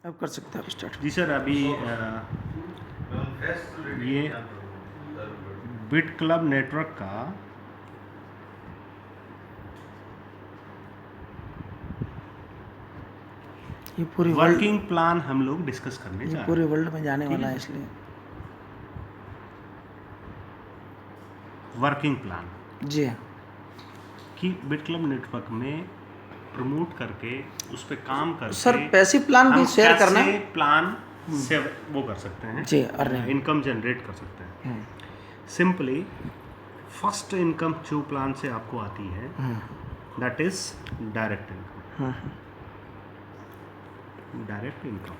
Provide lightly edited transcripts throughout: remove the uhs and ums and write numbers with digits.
अब कर सकते हैं आप स्टार्ट। जी सर, अभी ये बिट क्लब नेटवर्क का ये पूरी वर्किंग प्लान हम लोग डिस्कस करने ये जा रहे पूरे हैं। वर्ल्ड में जाने ठीक वाला है है, इसलिए वर्किंग प्लान जी हाँ। कि बिट क्लब नेटवर्क में प्रमोट करके उस पर काम करके सर पैसिव प्लान भी हम शेयर करना कैसे प्लान से वो कर सकते हैं, जी, अर्निंग। इनकम जनरेट कर सकते हैं। सिंपली फर्स्ट इनकम जो प्लान से आपको आती है that is direct income. Direct income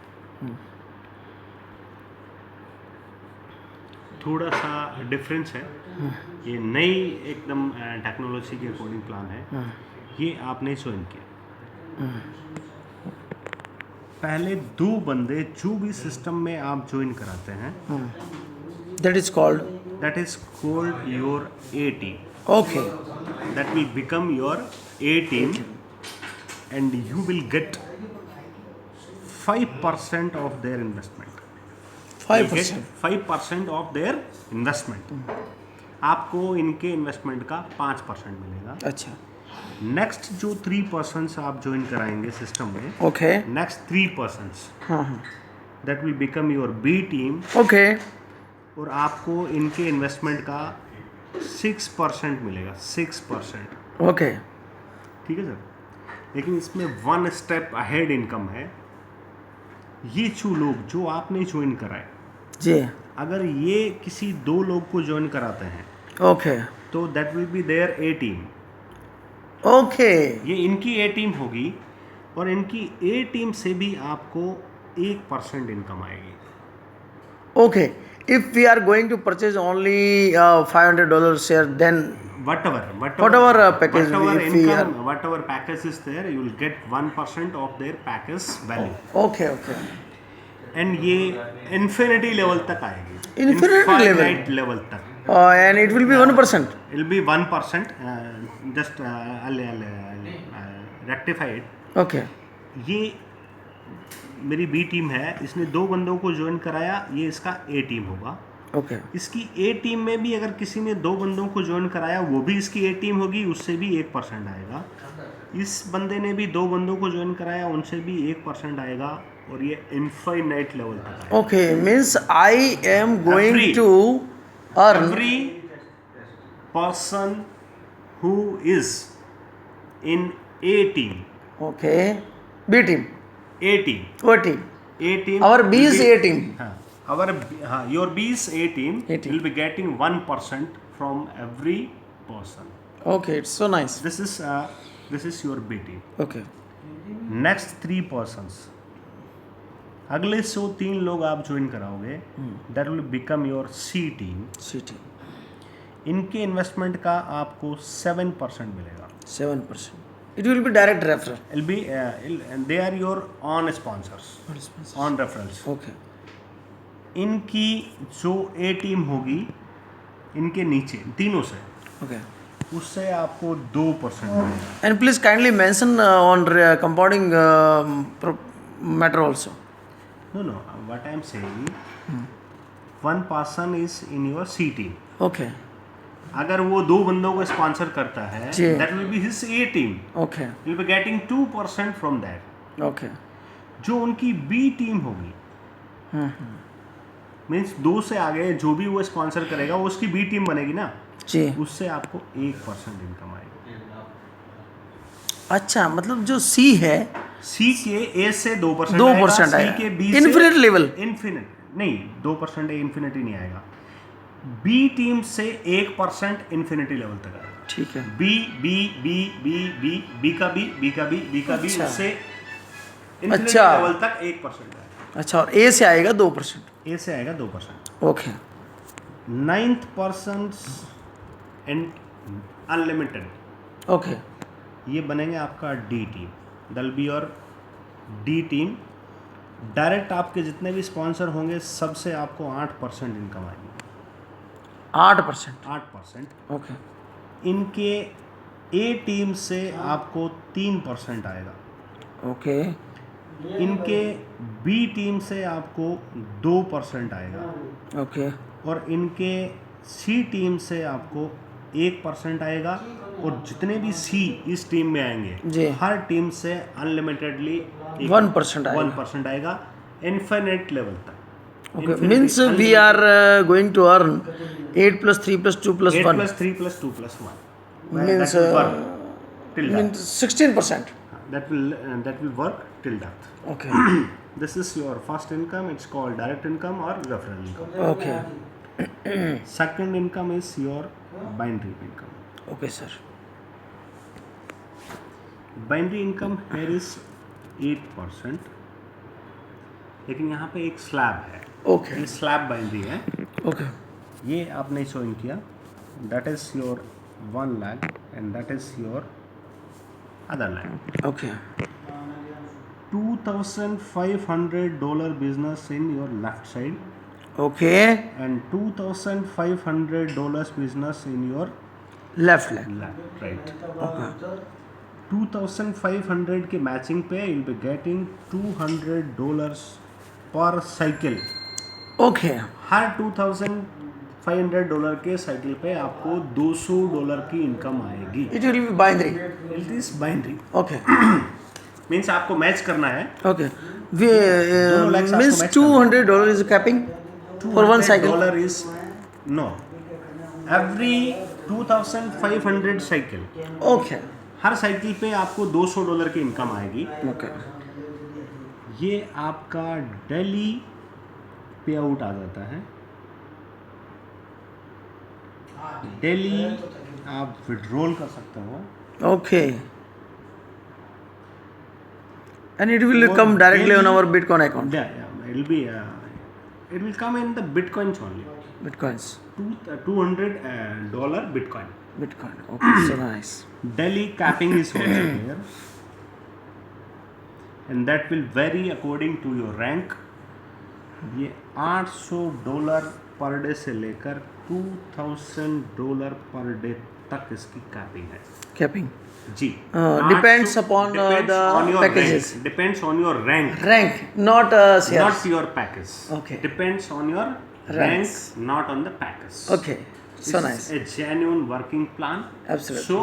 थोड़ा सा डिफरेंस है, ये नई एकदम टेक्नोलॉजी के अकॉर्डिंग प्लान है। ये आपने ज्वाइन किया, पहले 2 बंदे जो भी सिस्टम में आप ज्वाइन कराते हैं that is called your A team. Okay. That will become your A team and you will get 5% of their investment. 5%। 5% of their investment. आपको इनके इन्वेस्टमेंट का 5% मिलेगा। अच्छा नेक्स्ट जो 3 पर्सन्स आप ज्वाइन कराएंगे सिस्टम में, okay. Next 3 persons that will become your B team okay और आपको इनके इन्वेस्टमेंट का 6% मिलेगा। 6%। ओके। ठीक है सर, लेकिन इसमें 1 स्टेप अहेड इनकम है। ये लोग जो आपने ज्वाइन कराए, जी अगर ये किसी 2 लोग को ज्वाइन कराते हैं ओके तो that will be there A team. Okay ये इनकी ए टीम होगी और इनकी ए टीम से भी आपको 1% इनकम आएगी। Okay. If we are going to purchase only $500 share then Whatever package if we income, whatever package is there, you will get 1% of their package value. Okay okay. And ये infinity level तक आएगी, Infinity infinite level तक। And it will be 1%। It will be 1%. Just I'll rectify it. Okay ये मेरी B team है, इसने 2 बंदों को ज्वाइन कराया, ये इसका ए टीम होगा। ओके इसकी ए टीम में भी अगर किसी ने 2 बंदों को ज्वाइन कराया, वो भी इसकी ए टीम होगी, उससे भी 1% आएगा। इस बंदे ने भी 2 बंदों को ज्वाइन कराया, उनसे भी 1% आएगा और ये इनफाइनाइट लेवल तक आएगा। Okay means I am going to earn every person who is in A team. Okay. B team A team O team A team. Our B is A team. Your B is A team. A team. Will be getting 1% from every person. Okay, it's so nice. This is your B team. Okay. Next 3 persons. अगले 3 लोग आप join कराओगे, that will become your C team. C team. इनके investment का आपको 7% मिलेगा। 7%. It will be direct referral. It'll be they are your on sponsors. On referrals. Okay. इनकी जो ए टीम होगी इनके नीचे तीनों से, Okay. उससे आपको 2% मिलेगा। And please kindly mention on compounding matter also. No, what I am saying, 1 person is in your C team. Okay. अगर वो 2 बंदों को स्पॉन्सर करता है, जी। that will be his A team. Okay. Will be getting 2% from that. Okay. जो उनकी B team होगी, means 2 से आगे जो भी वो स्पॉन्सर करेगा वो उसकी B टीम बनेगी ना, जी। उससे आपको 1% इनकम आएगी। अच्छा, मतलब जो C है, C के A से 2% 2% आएगा, आएगा। C के B Infinite level. इन्फिनिट नहीं, 2% इन्फिनिटी नहीं आएगा। बी टीम से 1% इन्फिनिटी लेवल तक आएगा। ठीक है। B B B B B B का बी, बी का बी, बी का बी, अच्छा। उससे इन्फिनिटी अच्छा। लेवल तक 1% आएगा। अच्छा, और A से आएगा 2%। ए से आएगा 2%। Okay. 9th person and unlimited, okay. ये बनेंगे आपका डी टीम। दल बी और डी टीम डायरेक्ट आपके जितने भी स्पॉन्सर होंगे सबसे आपको 8% इनकम आएगी। 8%। 8%। ओके। इनके ए टीम से आपको 3% आएगा। ओके। इनके बी टीम से आपको 2% आएगा Okay. और इनके सी टीम से आपको 1% आएगा और जितने भी सी इस टीम में आएंगे जी। हर टीम से अनलिमिटेडली 1% आएगा। 1% आएगा इन्फिनिट लेवल तक Okay. Infinity, Means we unlimited. are going to earn 8 plus 3 plus 2 plus 8 1. plus 3 plus 2 plus 1 Means, that will work till means death 16%. that will work till death. Okay. This is your first income. It's called direct income or referral income. Okay. Second income is your binary income. Okay, sir. Binary income here is 8%. लेकिन यहाँ पे एक slab है Okay. ये slab binary है Okay. ये आपने show in किया that is your 1 lakh and that is your other land Okay. $2,500 business in your left side Okay. and $2,500 business in your Left leg. left right. Okay. 2,500 के matching पे you'll be getting $200 पर cycle Okay. हर $2,500 के cycle पे आपको $200 की income आएगी It will be binary. It is binary Okay. Means आपको match करना है Okay. We दोनों legs आपको means match करना $200 is capping for one cycle. $200 is no every 2,500 cycle Okay. Her cycle पे आपको $200 की इनकम आएगी Okay. ये आपका डेली पे आउट आ जाता है डेली आप विड्रॉल कर सकते हो Okay. And it will come directly on our Bitcoin account. it will come in the bitcoins only Bitcoins. $200 bitcoin Bitcoin. Okay. So nice. daily capping is also there and that will vary according to your rank ये $800 per day से लेकर $2,000 per day तक इसकी capping है Capping. जी Depends upon the packages. Depends on your rank Rank, not shares. not your package Okay. depends on your Ranks. rank not on the package Okay. So nice. It's a genuine working plan Absolutely. so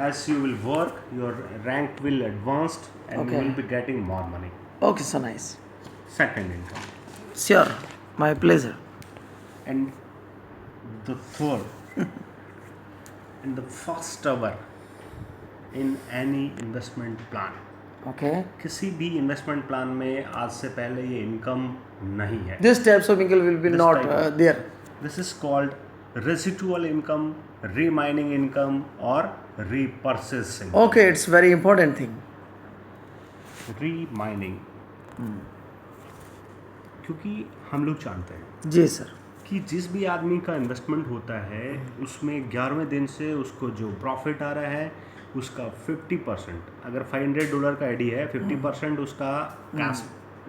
as you will work your rank will advanced and Okay. you will be getting more money Okay. So nice. second income Sure. My pleasure. and the third and the first ever in any investment plan Okay. किसी भी investment plan में आज से पहले ये income नहीं है This types of income will be This not type of- there. This is called residual income remaining income और repurchasing Okay. It's very important thing. रीमाइनिंग क्योंकि हम लोग जानते हैं जी सर. कि जिस भी आदमी का इन्वेस्टमेंट होता है उसमें 11वें दिन से उसको जो प्रॉफिट आ रहा है उसका 50% अगर $500 का आईडी है 50% उसका कैश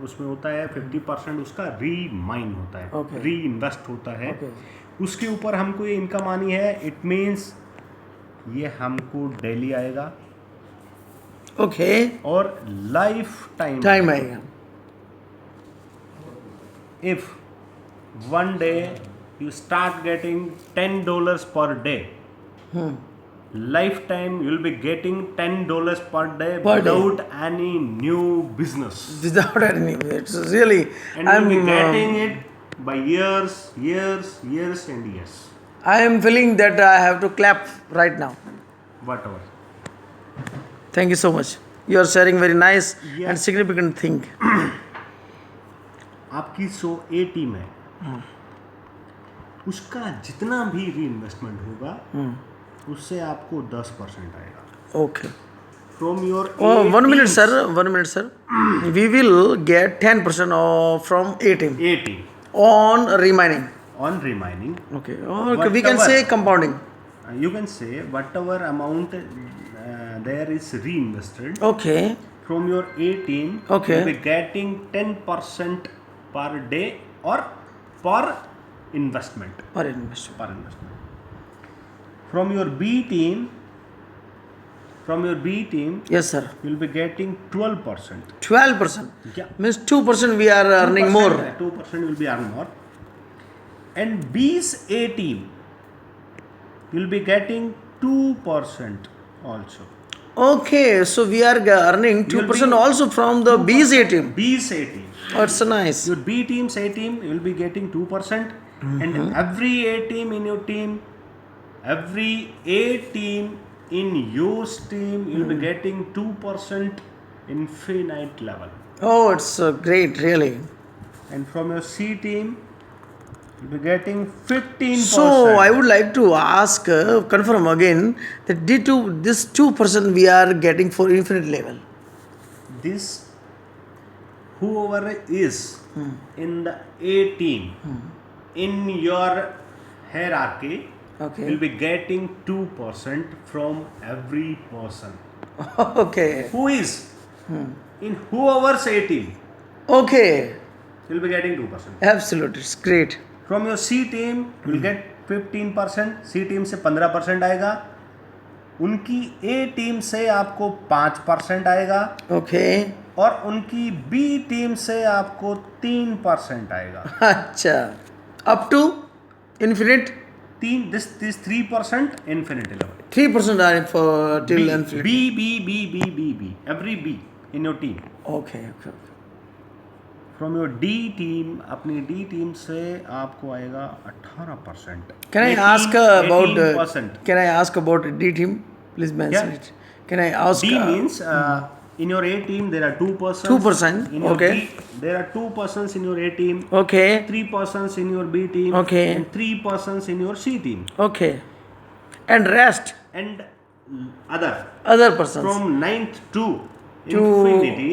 उसमें होता है 50% उसका रीमाइन होता है Okay. री इन्वेस्ट होता है Okay. उसके ऊपर हमको ये इनकम आनी है इट मीन्स ये हमको डेली आएगा Okay. और लाइफ टाइम Time आएगा. if one day you start getting $10 per day lifetime you'll be getting $10 per day Per day. without any new business Without any. It's really. and you'll be getting it by years and years I am feeling that I have to clap right now. whatever Thank you so much. You are sharing very nice Yeah. and significant thing. आपकी ए team है उसका जितना भी री investment होगा उससे आपको 10% आएगा Okay. From your Oh, 1 minute, sir. 1 minute, sir. We will get 10% from A team A team on remaining. on remaining Okay. Or we can Whatever. say compounding. you can say whatever amount there is reinvested Okay. from your A team Okay. you'll be getting 10% per day or per investment Or investment. from your B team from your B team, Yes, sir. you'll be getting 12%. 12%. Yeah. Means 2% we are earning more. 2% will be earning more. And B's A team, you'll be getting 2% also. Okay, so we are earning You'll 2% be also from the B's A team. B's A team. Oh, it's nice. Your B team's A team, you'll be getting 2%. And every A team in your team, every A team in your team, you'll be getting 2% infinite level. Oh, it's great, really. And from your C team, you'll be getting 15%. So I would like to ask, confirm again that this 2% we are getting for infinite level. This, whoever is in the A team, in your hierarchy, Okay. will be getting 2% from every person. Okay. Who is in whoever's A team, Okay. will be getting 2%. Absolutely, it's great. From your C team, you'll get 15%. C team से 15% आएगा. उनकी A team से आपको 5% आएगा. Okay. और उनकी B team से आपको 3% आएगा. अच्छा. Up to infinite. This 3% infinity level. 3% are for till infinite. B. Every B in your team. Okay. From your D team, अपनी D team से आपको आएगा 18%. Can I ask about 18%. Can I ask about D team? Please mention Yeah. it. Can I ask? D means in your A team there are 2%. 2%. In your Okay. B, there are 2% in your A team. Okay. 3% in your B team. Okay. And 3% in your C team. Okay. And rest And other other persons. from 9th to To infinity,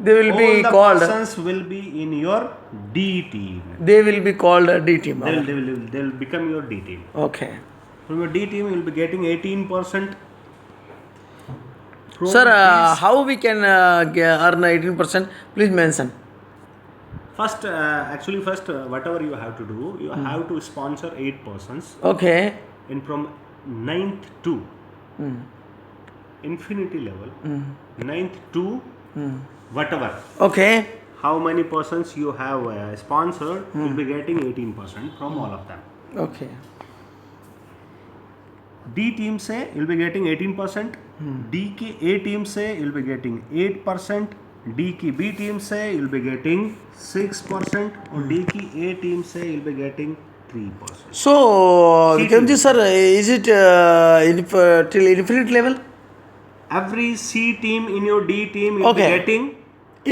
They will all be the called. persons will be in your D team. They will be called D team. They'll become your D team. Okay. From your D team, you'll be getting 18%. From Sir, these- how we can earn 18%? Please mention. First, whatever you have to do, you have to sponsor 8 persons, Okay. and from 9th to infinity level, 9th to whatever, Okay. how many persons you have sponsored, you'll be getting 18% from all of them. Okay. D team से you'll be getting 18%, D की A team से you'll be getting 8%, D की B team से you'll be getting 6%, और D की A team से you'll be getting 3%. So, C Vikramji team. sir, is it till infinite level? Every C team in your D team you'll Okay. be getting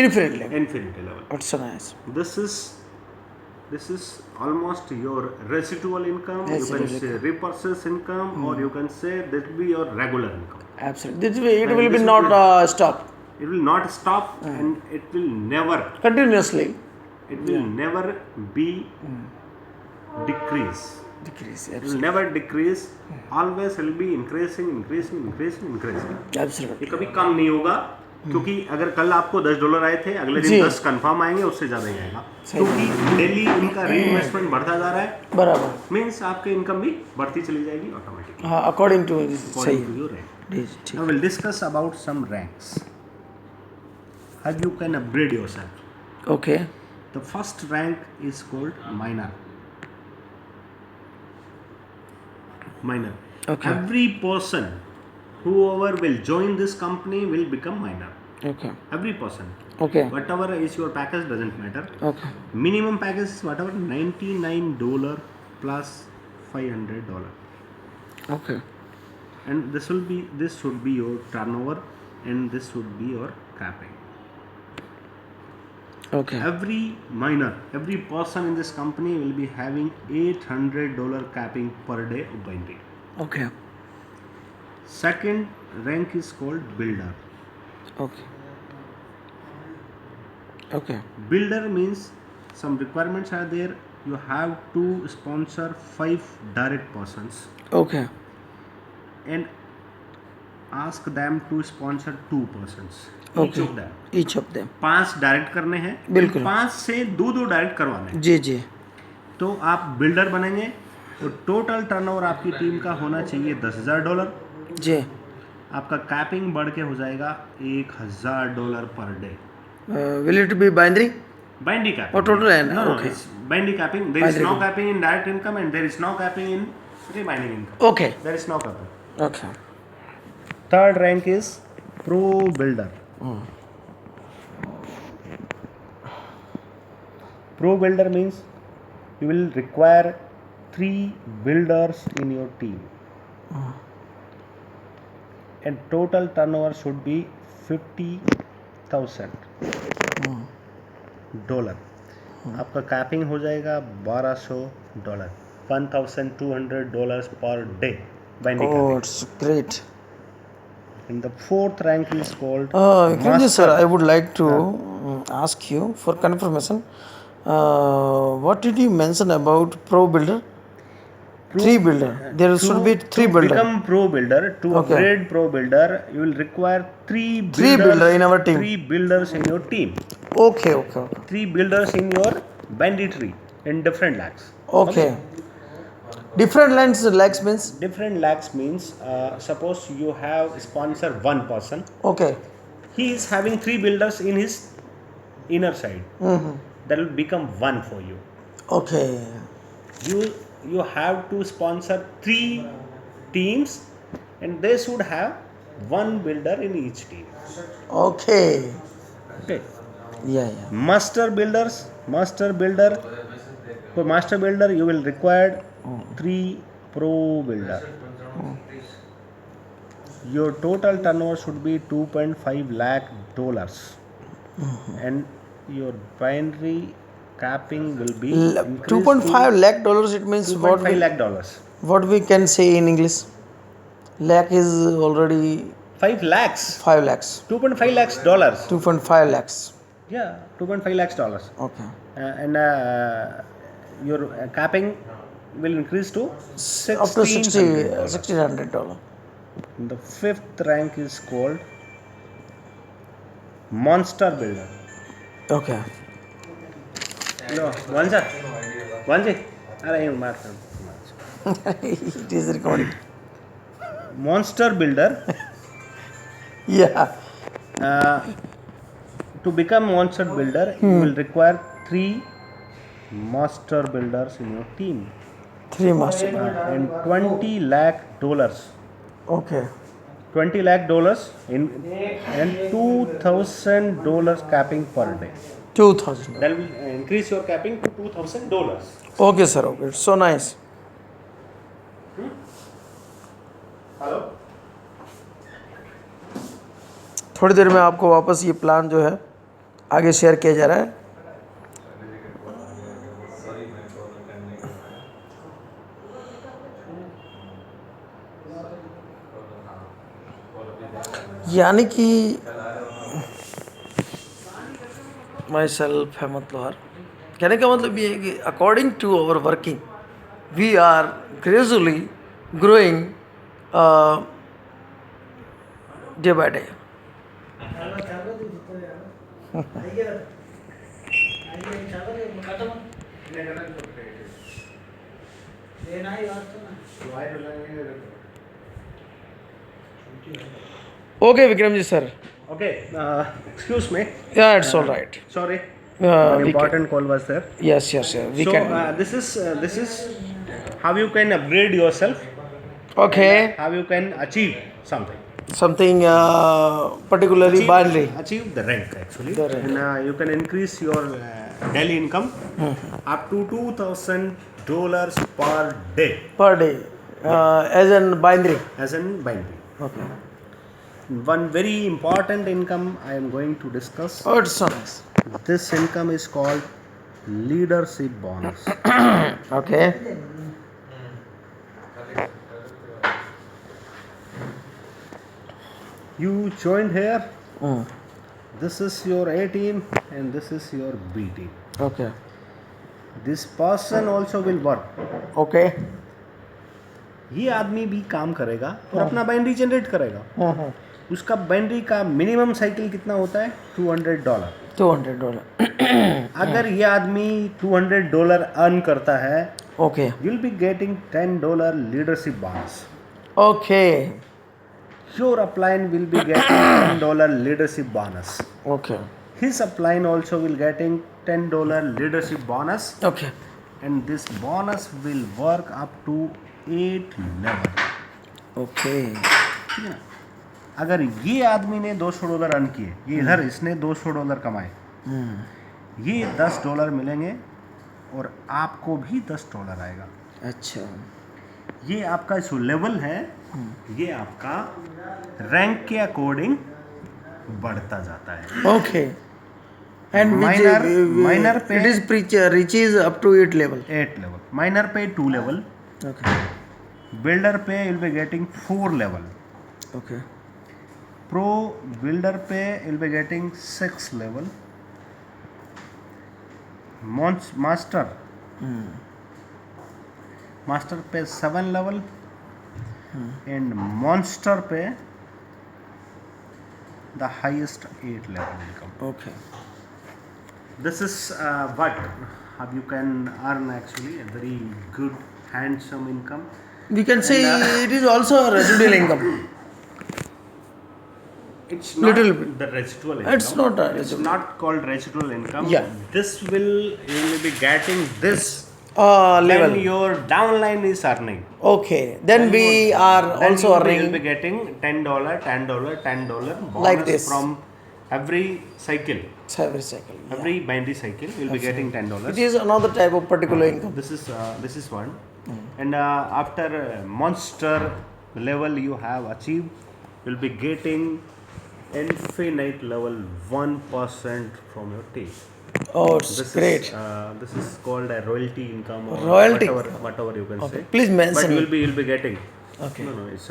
Infinite level. infinity level. That's so nice. This is almost your residual income. You Residual can say repurchase income, or you can say that will be your regular income. Absolutely. It And will be this not will stop. It will not stop, and it will never Continuously never be decrease. decrease. It will never decrease. Always will be increasing. Absolutely. ये कभी कम नहीं होगा, क्योंकि अगर कल आपको $10 आए थे, अगले दिन जी। 10 कंफर्म आएंगे, उससे ज़्यादा ही आएगा, सही। क्योंकि डेली इनका रीइन्वेस्टमेंट बढ़ता जा रहा है. बराबर. मीन्स आपकी इनकम भी बढ़ती चली जाएगी ऑटोमेटिकली हाँ, according to this. according सही. to your rank. ठीक. Now we'll discuss about some ranks. How you can upgrade yourself. Okay. The first rank is called minor. Okay. Every person, whoever will join this company will become minor. Okay. Every person. Okay. Whatever is your package doesn't matter. Okay. Minimum package is whatever $99 plus $500. Okay. And this should be your turnover, and this should be your capping. Okay. Every person in this company will be having $800 capping per day of binding. Okay. Second rank is called builder. Okay. Okay. Builder means some requirements are there. You have to sponsor 5 direct persons Okay. and ask them to sponsor 2 persons. Each Okay. of them. Each of them. 5 direct करने हैं. बिल्कुल. 5 से 2 direct करवाने हैं. जी. तो आप builder बनेंगे, तो टोटल टर्नओवर आपकी टीम का होना चाहिए $10,000. जी. आपका कैपिंग बढ़ के हो जाएगा $1,000 per day. Will it be binary Binary capping. or total and No, okay. it's binary capping. There is Binary no capping. capping in direct income and there is no capping in remaining income. Okay. There is no capping. Okay. Third rank is Pro Builder. Pro Builder means you will require 3 builders in your team. And total turnover should be $50,000. आपका capping हो जाएगा $1,200, $1,200 per day. Binding Oh, capping. it's great. And the fourth rank is called Vikramji sir, I would like to ask you for confirmation. What did you mention about Pro Builder? Three builder. There should be three to builder. become Pro Builder, to Okay. upgrade Pro Builder, you will require three Three builder in our team. 3 builders in your team. Okay. 3 builders in your banditry in different lakhs. Okay. Different lines lakhs means. Different lakhs means suppose you have sponsor one person. Okay. He is having 3 builders in his inner side. That will become 1 for you. Okay. You have to sponsor 3 teams and they should have 1 builder in each team. Okay. Okay. Yeah. Master builder, for master builder you will require 3 Pro Builder. Your total turnover should be $2.5 lakh, and your binary capping will be increased 2.5 lakh dollars. It means to what $2.5 we, lakh. what we can say in English. Lakh is already 5 lakhs. 5 lakhs. $2.5 lakhs. 2.5 lakhs. Yeah, $2.5 lakhs. Okay. And your capping will increase to Up to $1,600. $1,600. The fifth rank is called Monster Builder. Okay. No, Vanji. Arey, Martha. It is recording. Monster Builder. Yeah. To become Monster Builder, you will require 3 Master Builders in your team. 3 master. And $20 lakh. Okay. $20 lakh in and $2,000 capping per day. 2,000. That will increase your capping to $2,000. Okay, sir. Okay. It's so nice. Hello. थोड़ी देर में आपको वापस ये plan जो है आगे share किया जा रहा है. यानी कि माई सेल्फ हेमंत लोहार, कहने का मतलब ये है कि according to our working we are gradually growing day by day. Okay, Vikramji sir. Okay. Excuse me. Yeah, it's all right. Sorry. An We important call was there. Yes. We So can. this is how you can upgrade yourself. Okay. How you can achieve something. Something particularly binary. Achieve the rank actually. The rank. And you can increase your daily income up to $2,000 per day Per day. As in binary. as in binary. Okay. One very important income I am going to discuss. Oh, it's so nice. This income is called leadership bonus. Okay. You joined here. This is your A team and this is your B team. Okay. This person also will work. Okay. ये आदमी भी काम करेगा और अपना binary generate करेगा. उसका binary का मिनिमम साइकिल कितना होता है? $200. $200. अगर ये आदमी $200 अर्न करता है, Okay. you'll be getting $10 leadership bonus. Okay. your upline will be getting $10 leadership bonus. Okay. His upline also will getting $10 leadership bonus, Okay. and this bonus will work up to 8 level. Okay. ठीक है ना? अगर ये आदमी ने $200 earn किए, ये इधर इसने $200 कमाए, ये $10 मिलेंगे और आपको भी $10 आएगा. अच्छा. ये आपका जो लेवल है, ये आपका रैंक के अकॉर्डिंग बढ़ता जाता है. Okay. And which, minor it पे is reaches up to 8 level. 8 level, minor पे 2 level, Okay. builder पे you'll be getting 4 level, Okay. pro builder पे you'll be getting 6 level, master पे 7 level, and monster पे the highest 8 level income. Okay. This is what you can earn actually a very good handsome income. We can say it is also a residual income. It's not Little bit. the residual income. It's not a It's residual. not called residual income. Yeah. This will you will be getting this Level. when your downline is earning. Okay. Then we are Then also you will earning. be getting $10 bonus Like this. from every cycle. Every cycle. Yeah. Every binary cycle you'll be getting $10. It is another type of particular income. This is one, and after monster level you have achieved, you'll be getting infinite level 1% from your team. Oh, it's great. This is called a royalty income or Royalty. whatever you can say. Please mention But it. you'll be getting. Okay. No, it's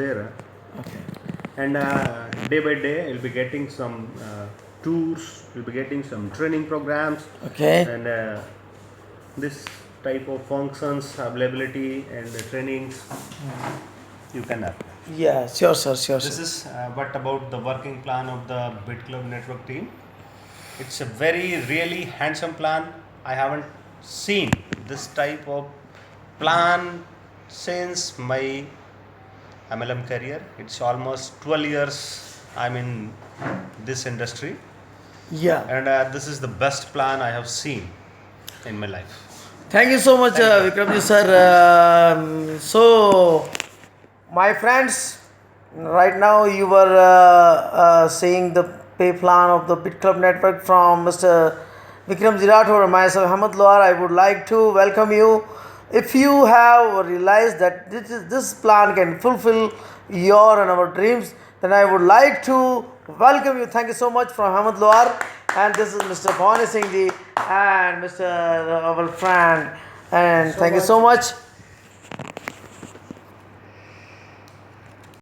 there. Okay. And day by day you'll be getting some tours, you'll be getting some training programs, Okay. and this type of functions, availability and trainings you can have. Yeah, sure, sir. Sure, This sir. is what about the working plan of the Bit Club Network team. It's a very really handsome plan. I haven't seen this type of plan since my MLM career. It's almost 12 years I'm in this industry, Yeah. and this is the best plan I have seen in my life. Thank you so much, Vikramji sir. So, my friends, right now you were seeing the pay plan of the Bit Club Network from Mr. Vikram Rathore and myself, Hamad Loar. I would like to welcome you. If you have realized that this plan can fulfill your and our dreams, then I would like to welcome you. Thank you so much from Hamad Loar. And this is Mr. Bhavani Singh ji and Mr. our friend. And thank you so much.